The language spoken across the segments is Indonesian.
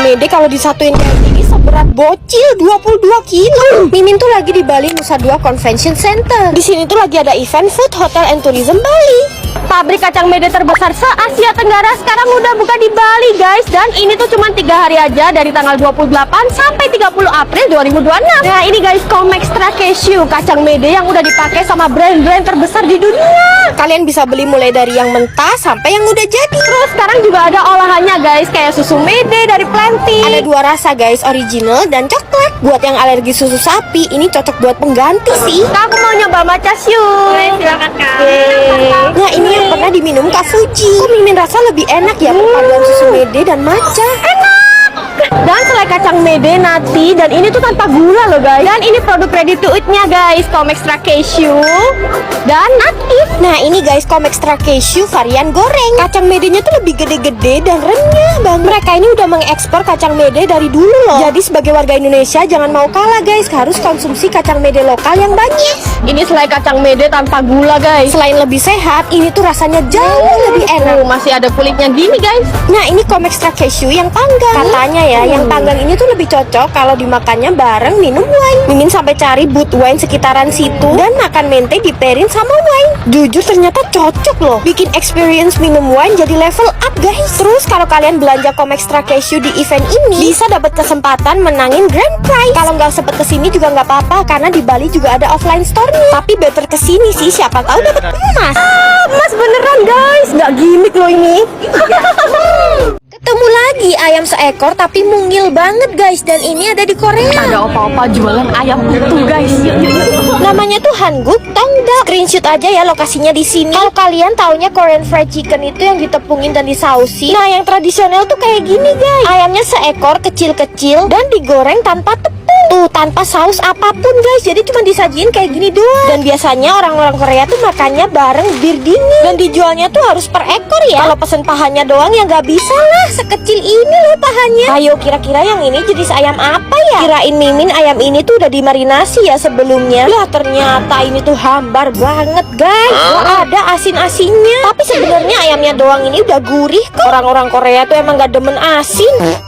mede kalau disatuin kayak gini seberat bocil 22 kilo. Mimin tuh lagi di Bali Nusa Dua Convention Center. Di sini tuh lagi ada event Food Hotel and Tourism Bali. Pabrik kacang mede terbesar se-Asia Tenggara sekarang udah buka di Bali guys. Dan ini tuh cuma 3 hari aja, dari tanggal 28 sampai 30 April 2026. Nah ini guys, Comextra Cashew, kacang mede yang udah dipakai sama brand-brand terbesar di dunia. Kalian bisa beli mulai dari yang mentah sampai yang udah jadi. Terus sekarang juga ada olahannya guys, kayak susu mede dari Plenty. Ada 2 rasa guys, original dan coklat. Buat yang alergi susu sapi, ini cocok buat pengganti sih. Aku mau nyoba matcha siu. Silakan Kak. Nah ini yang pernah diminum Kak Fuji. Kok Mimin rasa lebih enak ya perpaduan susu mede dan matcha. Enak. Dan selai kacang mede nati, dan ini tuh tanpa gula loh guys. Dan ini produk ready to eat-nya guys, Comextra Cashew dan nati. Nah ini guys, Comextra Cashew varian goreng. Kacang medenya tuh lebih gede-gede dan renyah banget. Mereka ini udah mengekspor kacang mede dari dulu loh. Jadi sebagai warga Indonesia jangan mau kalah guys, harus konsumsi kacang mede lokal yang banyak. Ini selai kacang mede tanpa gula guys. Selain lebih sehat, ini tuh rasanya jauh lebih enak. Masih ada kulitnya gini guys. Nah ini Comextra Cashew yang panggang. Katanya ya, yang panggang ini tuh lebih cocok kalau dimakannya bareng minum wine. Mimin sampai cari booth wine sekitaran situ dan makan mente diperin sama wine. Jujur ternyata cocok loh, bikin experience minum wine jadi level up guys. Terus kalau kalian belanja Comextra Cashew di event ini, bisa dapat kesempatan menangin grand prize. Kalau nggak sempet kesini juga nggak apa-apa, karena di Bali juga ada offline store-nya. Tapi better kesini sih, siapa tahu dapat emas. Emas beneran guys, nggak gimmick loh ini. Ketemu lagi ayam seekor tapi mungil banget guys, dan ini ada di Korea. Ada opa-opa jualan ayam utuh guys. Namanya tuh Hanguk Tongda. Screenshot aja ya lokasinya di sini. Kalau kalian taunya Korean fried chicken itu yang ditepungin dan disausin. Nah yang tradisional tuh kayak gini guys. Ayamnya seekor kecil-kecil dan digoreng tanpa tepung. Tuh tanpa saus apapun guys. Jadi cuma disajiin kayak gini doang. Dan biasanya orang-orang Korea tuh makannya bareng bir dingin. Dan dijualnya tuh harus per ekor ya. Kalau pesen pahanya doang ya nggak bisa lah. Sekecil ini loh pahanya. Ayo kira-kira yang ini jenis ayam apa ya? Kirain Mimin ayam ini tuh udah dimarinasi ya sebelumnya. Lah ternyata ini tuh hambar banget guys. Gak ada asin-asinnya. Tapi sebenarnya ayamnya doang ini udah gurih kok. Orang-orang Korea tuh emang gak demen asin.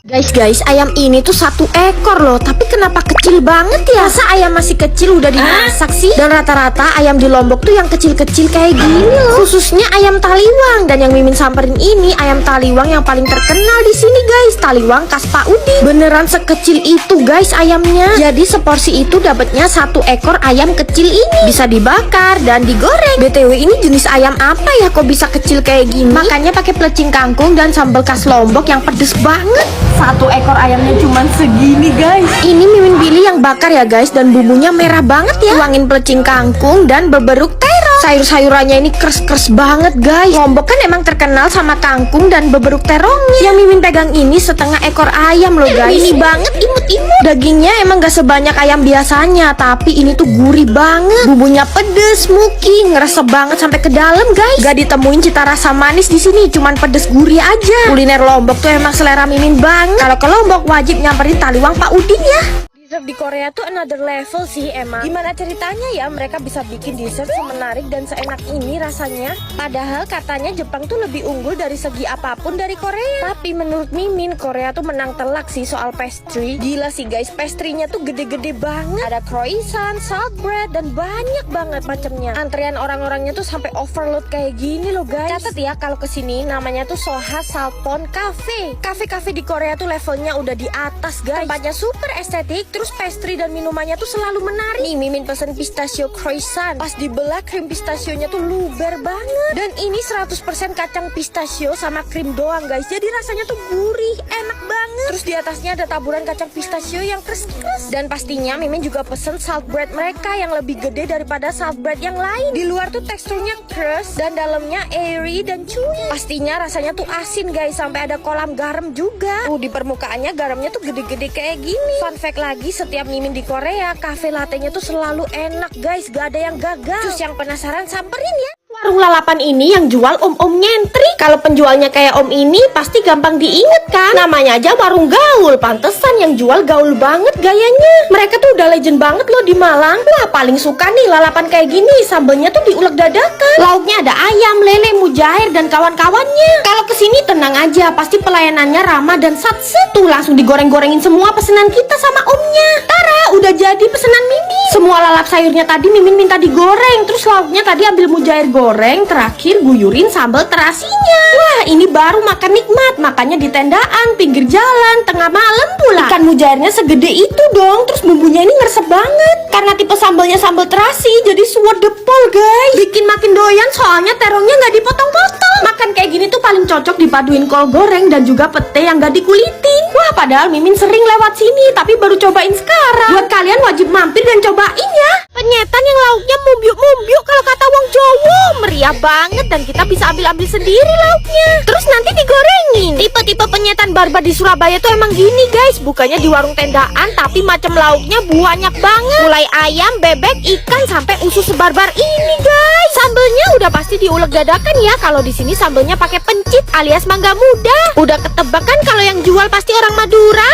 Guys, ayam ini tuh 1 ekor loh. Tapi kenapa kecil banget ya? Masa ayam masih kecil udah dimasak sih? Dan rata-rata ayam di Lombok tuh yang kecil-kecil kayak gini loh. Khususnya ayam taliwang. Dan yang Mimin samperin ini ayam taliwang yang paling terkenal di sini guys. Taliwang khas Pak Udin. Beneran sekecil itu guys ayamnya. Jadi seporsi itu dapatnya 1 ekor ayam kecil ini. Bisa dibakar dan digoreng. BTW ini jenis ayam apa ya kok bisa kecil kayak gini? Makanya pakai pelecing kangkung dan sambal khas Lombok yang pedes banget. 1 ekor ayamnya cuman segini guys. Ini Mimin pilih yang bakar ya guys, dan bumbunya merah banget ya. Tuangin pelecing kangkung dan beberuk terong. Sayur-sayurannya ini kres-kres banget guys. Lombok kan emang terkenal sama kangkung dan beberuk terongnya. Yang Mimin pegang ini setengah ekor ayam loh guys. Ini banget, imut-imut. Dagingnya emang gak sebanyak ayam biasanya, tapi ini tuh gurih banget. Bumbunya pedes, smoky, ngeresep banget sampai ke dalam guys. Gak ditemuin cita rasa manis di sini, cuman pedes gurih aja. Kuliner Lombok tuh emang selera Mimin banget. Kalau ke Lombok wajib nyamperin Taliwang Pak Udin ya. Dessert di Korea tuh another level sih emang. Gimana ceritanya ya mereka bisa bikin dessert semenarik dan seenak ini rasanya? Padahal katanya Jepang tuh lebih unggul dari segi apapun dari Korea. Tapi menurut Mimin, Korea tuh menang telak sih soal pastry. Gila sih guys, pastrynya tuh gede-gede banget. Ada croissant, salt bread, dan banyak banget macamnya. Antrian orang-orangnya tuh sampai overload kayak gini loh guys. Catat ya kalau kesini, namanya tuh Soha Salpon Cafe. Cafe-cafe di Korea tuh levelnya udah di atas guys. Tempatnya super estetik. Terus pastry dan minumannya tuh selalu menarik. Nih Mimin pesen pistachio croissant. Pas dibelah krim pistasionya tuh luber banget. Dan ini 100% kacang pistachio sama krim doang guys. Jadi rasanya tuh gurih, enak banget. Terus di atasnya ada taburan kacang pistachio yang kres-kres. Dan pastinya Mimin juga pesen salt bread mereka yang lebih gede daripada salt bread yang lain. Di luar tuh teksturnya crust dan dalamnya airy dan chewy. Pastinya rasanya tuh asin guys, sampai ada kolam garam juga. Di permukaannya garamnya tuh gede-gede kayak gini. Fun fact lagi, setiap Mimin di Korea, cafe latte-nya tuh selalu enak guys, gak ada yang gagal. Terus yang penasaran samperin ya. Warung lalapan ini yang jual om-om nyentrik. Kalau penjualnya kayak om ini pasti gampang diinget kan? Namanya aja warung gaul, pantesan yang jual gaul banget gayanya. Mereka tuh udah legend banget loh di Malang. Wah, paling suka nih lalapan kayak gini, sambelnya tuh diulek dadakan. Lauknya ada ayam, lele, mujair, dan kawan-kawannya. Kalau kesini tenang aja, pasti pelayanannya ramah dan satset. Tuh langsung digoreng-gorengin semua pesanan kita sama omnya. Tara, udah jadi pesanan Mimin. Semua lalap sayurnya tadi Mimin minta digoreng, terus lauknya tadi ambil mujair goreng, terakhir guyurin sambal terasinya. Wah, ini baru makan nikmat, makannya di tendaan, pinggir jalan, tengah malam pula. Ikan mujairnya segede itu dong, terus bumbunya ini ngeresep banget. Karena tipe sambalnya sambal terasi, jadi swedepol guys. Bikin makin doyan soalnya terongnya nggak dipotong-potong. Makan kayak gini tuh paling cocok dipaduin kol goreng dan juga pete yang nggak dikulitin. Wah, padahal Mimin sering lewat sini, tapi baru cobain sekarang. Buat kalian wajib mampir dan cobain ya. Penyetan yang lauknya mumbyuk-mumbyuk kalau kata wong Jawa. Meriah banget dan kita bisa ambil-ambil sendiri lauknya. Terus nanti digorengin. Tipe-tipe penyetan barbar di Surabaya tuh emang gini guys. Bukannya di warung tendaan, tapi macam lauknya banyak banget. Mulai ayam, bebek, ikan, sampai usus sebarbar ini guys. Sambelnya udah pasti diulek dadakan ya. Kalau di sini sambelnya pakai pencit alias mangga muda. Udah ketebak kan kalau yang jual pasti orang Madura.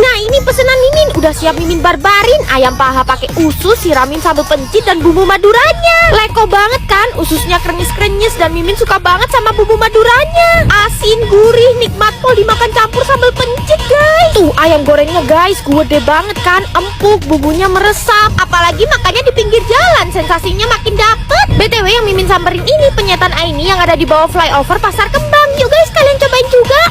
Nah, ini pesanan Mimin. Udah siap Mimin barbarin. Ayam paha pakai usus, siramin sambal pencit dan bumbu Maduranya. Leko banget kan? Ususnya krenyes-krenyes dan Mimin suka banget sama bumbu Maduranya. Asin, gurih, nikmat pol dimakan campur sambal pencit guys. Tuh ayam gorengnya guys, gede banget kan? Empuk, bumbunya meresap. Apalagi makannya di pinggir jalan, sensasinya makin dapet. BTW yang Mimin samperin ini penyetan Aini yang ada di bawah flyover Pasar Kembang. Yuk guys, kalian cobain juga.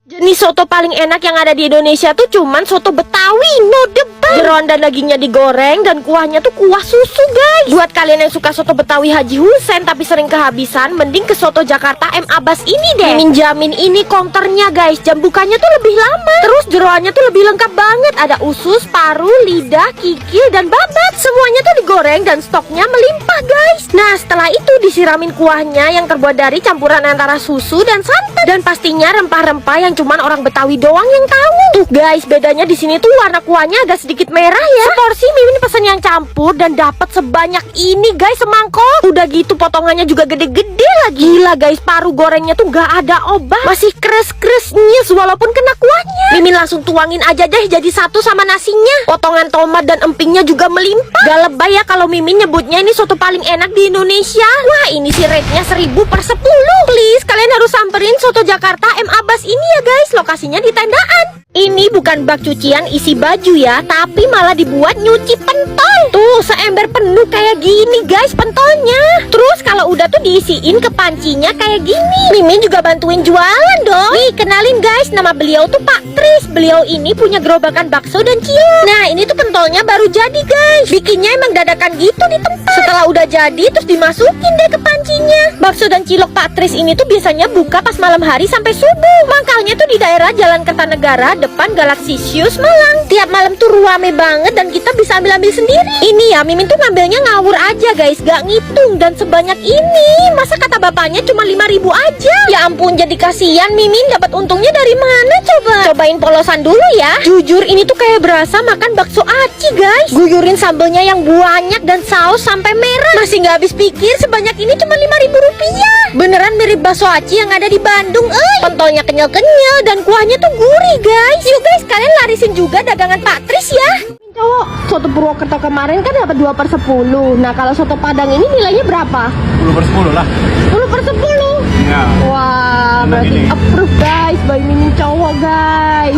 Jenis soto paling enak yang ada di Indonesia tuh cuman soto Betawi, no debat. Jeroan dan dagingnya digoreng dan kuahnya tuh kuah susu guys. Buat kalian yang suka soto Betawi Haji Husen tapi sering kehabisan, mending ke soto Jakarta M. Abbas ini deh. Mimin jamin ini counternya guys, jam bukanya tuh lebih lama. Terus jeroannya tuh lebih lengkap banget. Ada usus, paru, lidah, kikil, dan babat. Semuanya tuh digoreng dan stoknya melimpah guys. Nah, setelah itu disiramin kuahnya yang terbuat dari campuran antara susu dan santan. Dan pastinya rempah-rempah yang cuman orang Betawi doang yang tahu. Tuh guys, bedanya di sini tuh warna kuahnya agak sedikit merah ya. Seporsi Mimin pesen yang campur dan dapat sebanyak ini guys, semangkok. Udah gitu potongannya juga gede-gede lagi. Gila guys, paru gorengnya tuh gak ada obat, masih kres-kres nyes walaupun kena kuahnya. Mimin langsung tuangin aja deh jadi satu sama nasinya. Potongan tomat dan empingnya juga melimpah. Gak lebay ya kalau Mimin nyebutnya ini soto paling enak di Indonesia. Wah, ini sih rate-nya 1000/10. Please, kalian harus samperin soto Jakarta M. Abbas ini ya guys. Lokasinya di tendaan. Ini bukan bak cucian isi baju ya, tapi malah dibuat nyuci pentol. Tuh, seember penuh kayak gini guys pentolnya. Terus kalau udah tuh diisiin ke pancinya kayak gini. Mimin juga bantuin jualan dong. Nih, kenalin guys, nama beliau tuh Pak Tris. Beliau ini punya gerobakan bakso dan cilok. Nah, ini tuh pentolnya baru jadi guys. Bikinnya emang dadakan gitu di tempat. Setelah udah jadi, terus dimasukin deh ke pancinya. Bakso dan cilok Pak Tris ini tuh biasanya buka pas malam hari sampai subuh. Mangkalnya tuh di daerah Jalan Kertanegara depan Galaxisius Malang. Tiap malam tuh ruame banget dan kita bisa ambil-ambil sendiri. Ini ya, Mimin tuh ngambilnya ngawur aja guys, gak ngitung. Dan sebanyak ini, masa kata bapaknya cuma 5.000 aja. Ya ampun, jadi kasihan Mimin dapat untungnya dari mana coba. Cobain polosan dulu ya. Jujur ini tuh kayak berasa makan bakso aci guys. Guyurin sambelnya yang banyak dan saus sampai merah. Masih gak habis pikir sebanyak ini cuma 5.000 rupiah. Beneran mirip bakso aci yang ada di Bandung. Pentolnya kenyal-kenyal dan kuahnya tuh gurih guys. Yuk guys, kalian larisin juga dagangan Pak Tris ya. Cowok, soto Purwokerto kemarin kan dapat 2/10. Nah, kalau soto Padang ini nilainya berapa? 10/10 lah. 10/10. Iya. Wah, berarti ini. approve guys, by Mimin cowok guys.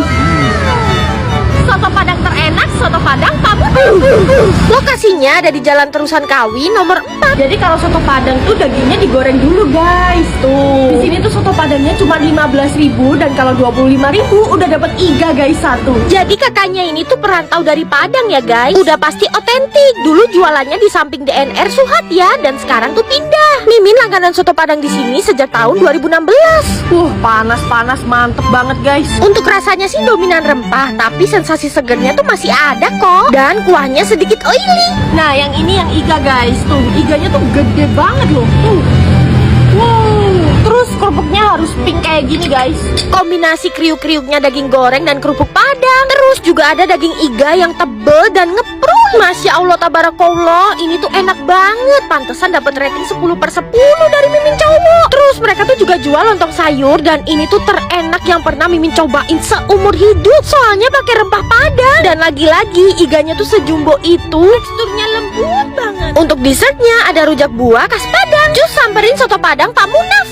Soto Padang terenak, soto Padang Pamulang. Lokasinya ada di Jalan Terusan Kawi nomor 4. Jadi kalau soto Padang tuh dagingnya digoreng dulu guys. Tuh. Di sini tuh soto Padangnya cuma 15.000 dan kalau 25.000 udah dapat iga guys satu. Jadi kakaknya ini tuh perantau dari Padang ya guys. Udah pasti otentik. Dulu jualannya di samping DNR Suhat ya, dan sekarang tuh pindah. Mimin langganan soto Padang di sini sejak tahun 2016. Panas-panas mantep banget guys. Untuk rasanya sih dominan rempah, tapi sensasi segernya tuh masih ada kok. Dan kuahnya sedikit oily. Nah, yang ini yang iga guys. Tuh, iganya tuh gede banget loh. Tuh. Wow. Terus kerupuknya harus pink kayak gini guys. Kombinasi kriuk-kriuknya daging goreng dan kerupuk Padang. Terus juga ada daging iga yang tebel dan ngeprul. Masya Allah tabarakallah, ini tuh enak banget. Pantesan dapat rating 10/10 dari Mimin cowok. Terus mereka tuh juga jual lontong sayur, dan ini tuh terenak yang pernah Mimin cobain seumur hidup. Soalnya pakai rempah padang, dan lagi-lagi iganya tuh sejumbo itu, teksturnya lembut banget. Untuk dessertnya ada rujak buah khas Padang. Jus samperin soto Padang Pak Munaf.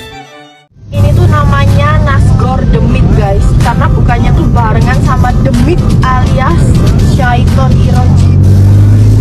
Ini tuh namanya nasgor demit guys, karena bukannya tuh barengan sama demit alias syaiton iroji.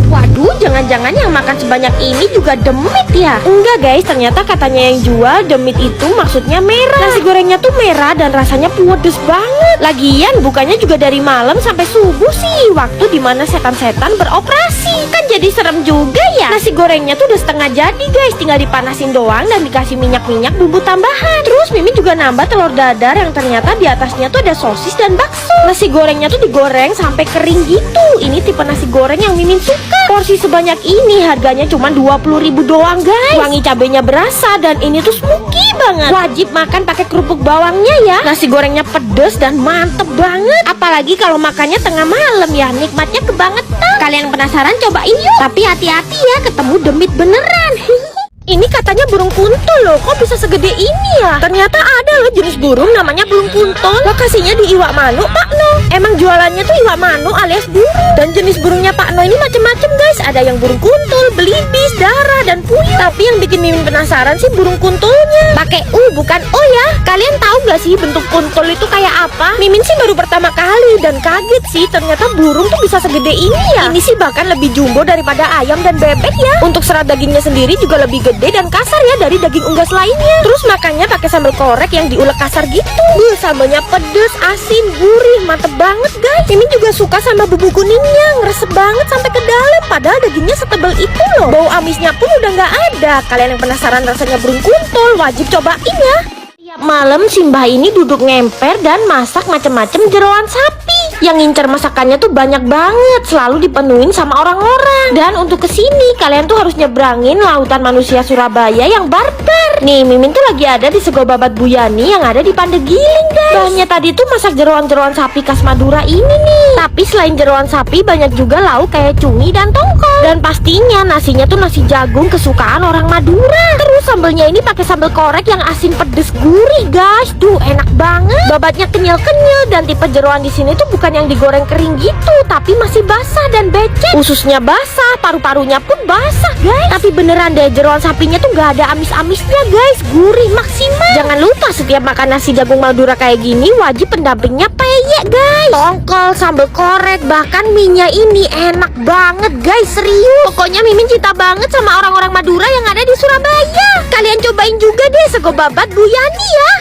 Waduh, jangan-jangan yang makan sebanyak ini juga demit ya? Enggak guys, ternyata katanya yang jual demit itu maksudnya merah. Nasi gorengnya tuh merah dan rasanya pedes banget. Lagian bukannya juga dari malam sampai subuh sih, waktu dimana setan-setan beroperasi. Kan jadi serem juga ya. Nasi gorengnya tuh udah setengah jadi guys, tinggal dipanasin doang dan dikasih minyak-minyak bumbu tambahan. Terus Mimin juga nambah telur dadar yang ternyata di atasnya tuh ada sosis dan bakso. Nasi gorengnya tuh digoreng sampai kering gitu. Ini tipe nasi goreng yang Mimin suka. Porsi sebanyak ini harganya cuma 20.000 doang guys. Wangi cabenya berasa dan ini tuh smoky banget. Wajib makan pakai kerupuk bawangnya ya. Nasi gorengnya pedes dan mantep banget. Apalagi kalau makannya tengah malam ya, nikmatnya kebangetan. Kalian penasaran cobain yuk. Tapi hati-hati ya, ketemu demit beneran. Ini katanya burung kuntul loh, kok bisa segede ini ya? Ternyata ada loh jenis burung namanya burung kuntul. Lokasinya di Iwak Manuk Pak No. Emang jualannya tuh Iwak Manuk alias burung. Dan jenis burungnya Pak No ini macem-macem guys. Ada yang burung kuntul, belibis, darah, dan puyuh. Tapi yang bikin Mimin penasaran sih burung kuntulnya. Pakai U bukan O ya. Kalian tahu gak sih bentuk kuntul itu kayak apa? Mimin sih baru pertama kali dan kaget sih, ternyata burung tuh bisa segede ini ya. Ini sih bahkan lebih jumbo daripada ayam dan bebek ya. Untuk serat dagingnya sendiri juga lebih gede dan kasar ya dari daging unggas lainnya. Terus makannya pakai sambal korek yang diulek kasar gitu. Sambalnya pedes, asin, gurih, mantep banget guys. Ini juga suka sama bumbu kuningnya, ngeresep banget sampai ke dalam. Padahal dagingnya setebal itu loh. Bau amisnya pun udah nggak ada. Kalian yang penasaran rasanya burung kuntul wajib cobain ya. Tiap malam Simbah ini duduk ngemper dan masak macam-macam jeroan sapi. Yang ngincer masakannya tuh banyak banget, selalu dipenuhin sama orang-orang. Dan untuk kesini kalian tuh harus nyebrangin lautan manusia Surabaya yang barbar. Nih Mimin tuh lagi ada di Sego Babat Bu Yani yang ada di Pandegiling guys. Bahannya tadi tuh masak jeroan-jeroan sapi khas Madura ini nih. Tapi selain jeroan sapi banyak juga lauk kayak cumi dan tongkol. Dan pastinya nasinya tuh nasi jagung kesukaan orang Madura. Terus sambelnya ini pakai sambal korek yang asin pedes gurih guys. Duh enak banget. Babatnya kenyal-kenyal dan tipe jeroan di sini tuh bukan yang digoreng kering gitu, tapi masih basah dan becek. Ususnya basah, paru-parunya pun basah guys. Tapi beneran deh jeroan sapinya tuh gak ada amis-amisnya guys, gurih maksimal. Jangan lupa setiap makan nasi jagung Madura kayak gini wajib pendampingnya peyek guys. Tongkol, sambal korek, bahkan minyak ini enak banget guys, serius. Pokoknya Mimin cinta banget sama orang-orang Madura yang ada di Surabaya. Kalian cobain juga deh Sego Babat Bu Yani ya.